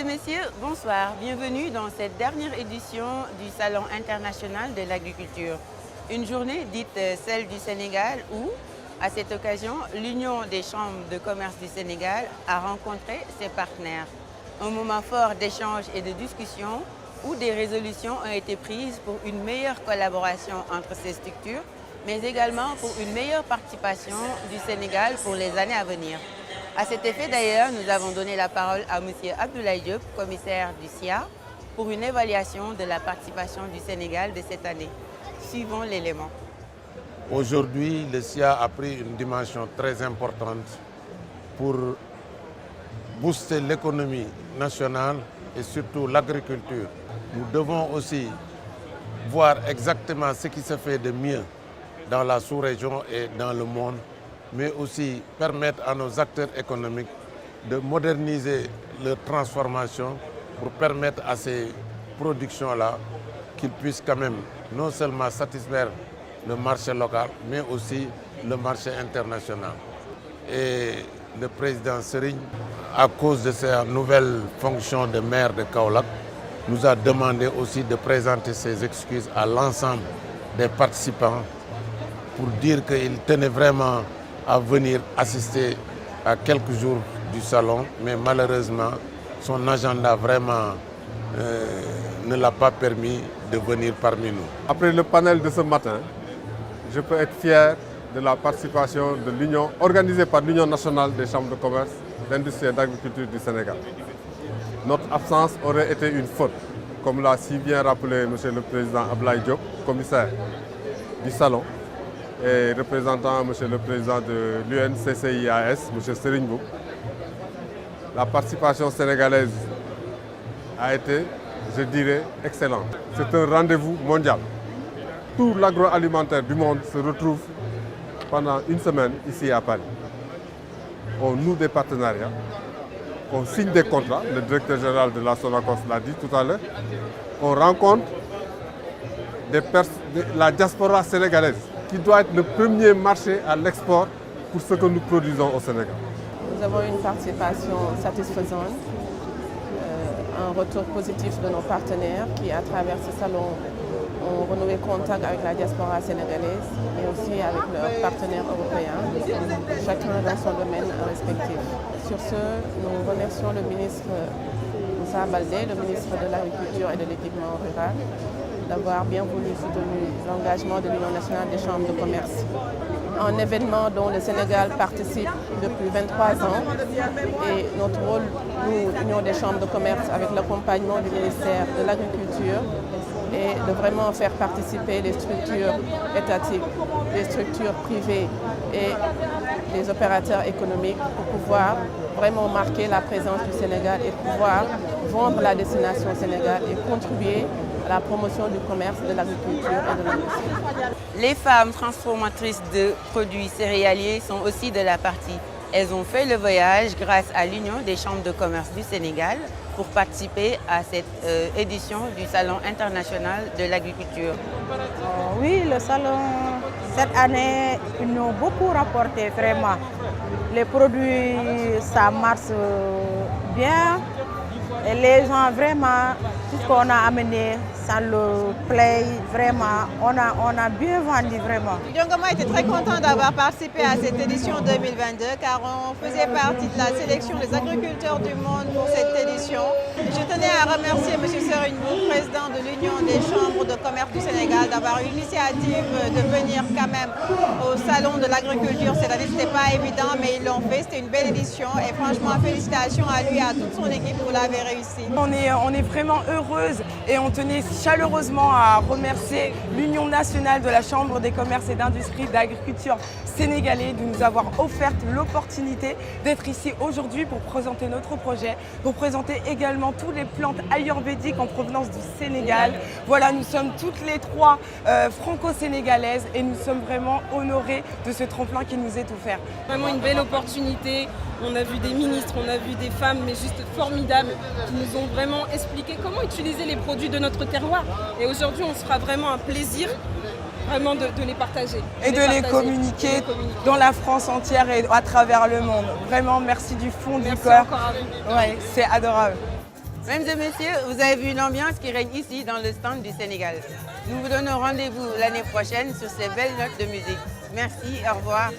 et messieurs, bonsoir. Bienvenue dans cette dernière édition du Salon international de l'agriculture. Une journée dite celle du Sénégal où, à cette occasion, l'Union des chambres de commerce du Sénégal a rencontré ses partenaires. Un moment fort d'échange et de discussion où des résolutions ont été prises pour une meilleure collaboration entre ces structures, mais également pour une meilleure participation du Sénégal pour les années à venir. À cet effet d'ailleurs, nous avons donné la parole à M. Abdoulaye Diop, commissaire du SIA, pour une évaluation de la participation du Sénégal de cette année. Suivons l'élément. Aujourd'hui, le SIA a pris une dimension très importante pour booster l'économie nationale et surtout l'agriculture. Nous devons aussi voir exactement ce qui se fait de mieux dans la sous-région et dans le monde, mais aussi permettre à nos acteurs économiques de moderniser leur transformation pour permettre à ces productions-là qu'ils puissent quand même non seulement satisfaire le marché local, mais aussi le marché international. Et le président Serigne, à cause de sa nouvelle fonction de maire de Kaolack, nous a demandé aussi de présenter ses excuses à l'ensemble des participants pour dire qu'il tenait vraiment à venir assister à quelques jours du salon, mais malheureusement, son agenda vraiment ne l'a pas permis de venir parmi nous. Après le panel de ce matin, je peux être fier de la participation de l'Union, organisée par l'Union nationale des chambres de commerce, d'industrie et d'agriculture du Sénégal. Notre absence aurait été une faute, comme l'a si bien rappelé M. le Président Abdoulaye Diop, commissaire du salon, et représentant M. le Président de l'UNCCIAS, M. Serigne Mboup. La participation sénégalaise a été, je dirais, excellente. C'est un rendez-vous mondial. Tout l'agroalimentaire du monde se retrouve pendant une semaine ici à Paris. On noue des partenariats, on signe des contrats, le directeur général de la Sonacos l'a dit tout à l'heure, on rencontre la diaspora sénégalaise, qui doit être le premier marché à l'export pour ce que nous produisons au Sénégal. Nous avons une participation satisfaisante, un retour positif de nos partenaires qui, à travers ce salon, ont renoué contact avec la diaspora sénégalaise et aussi avec leurs partenaires européens, chacun dans son domaine respectif. Sur ce, nous remercions le ministre Moussa Baldé, le ministre de l'Agriculture et de l'Équipement rural, d'avoir bien voulu soutenir l'engagement de l'Union nationale des chambres de commerce. Un événement dont le Sénégal participe depuis 23 ans et notre rôle, nous, l'Union des chambres de commerce, avec l'accompagnement du ministère de l'Agriculture, est de vraiment faire participer les structures étatiques, les structures privées et les opérateurs économiques pour pouvoir vraiment marquer la présence du Sénégal et pouvoir vendre la destination Sénégal et contribuer à la promotion du commerce, de l'agriculture et de l'industrie. Les femmes transformatrices de produits céréaliers sont aussi de la partie. Elles ont fait le voyage grâce à l'Union des chambres de commerce du Sénégal pour participer à cette édition du Salon international de l'agriculture. Oui, le salon, cette année, ils nous ont beaucoup rapporté vraiment. Les produits, ça marche bien. Et les gens, vraiment, tout ce qu'on a amené, ça le plaît vraiment. On a bien vendu vraiment. Diongoma était très content d'avoir participé à cette édition 2022 car on faisait partie de la sélection des agriculteurs du monde pour cette édition. Je tenais à remercier M. Serigne Mboup, président de l'Union des chambres de commerce du Sénégal, d'avoir eu l'initiative de venir quand même au salon de l'agriculture. Cette année, ce n'était pas évident, mais ils l'ont fait. C'était une belle édition et franchement, félicitations à lui et à toute son équipe pour l'avez réussi. On est vraiment heureuse et on tenait chaleureusement à remercier l'Union nationale de la Chambre des commerces et d'industrie d'agriculture sénégalais de nous avoir offert l'opportunité d'être ici aujourd'hui pour présenter notre projet, pour présenter également toutes les plantes ayurvédiques en provenance du Sénégal. Voilà, nous sommes toutes les trois franco-sénégalaises et nous sommes vraiment honorés de ce tremplin qui nous est offert. Vraiment une belle opportunité. On a vu des ministres, on a vu des femmes, mais juste formidables, qui nous ont vraiment expliqué comment utiliser les produits de notre terroir. Et aujourd'hui, on se fera vraiment un plaisir vraiment de les partager. Et de les communiquer dans la France entière et à travers le monde. Vraiment, merci du fond du cœur. Merci encore à vous. Ouais, c'est adorable. Mesdames et messieurs, vous avez vu l'ambiance qui règne ici dans le stand du Sénégal. Nous vous donnons rendez-vous l'année prochaine sur ces belles notes de musique. Merci, au revoir.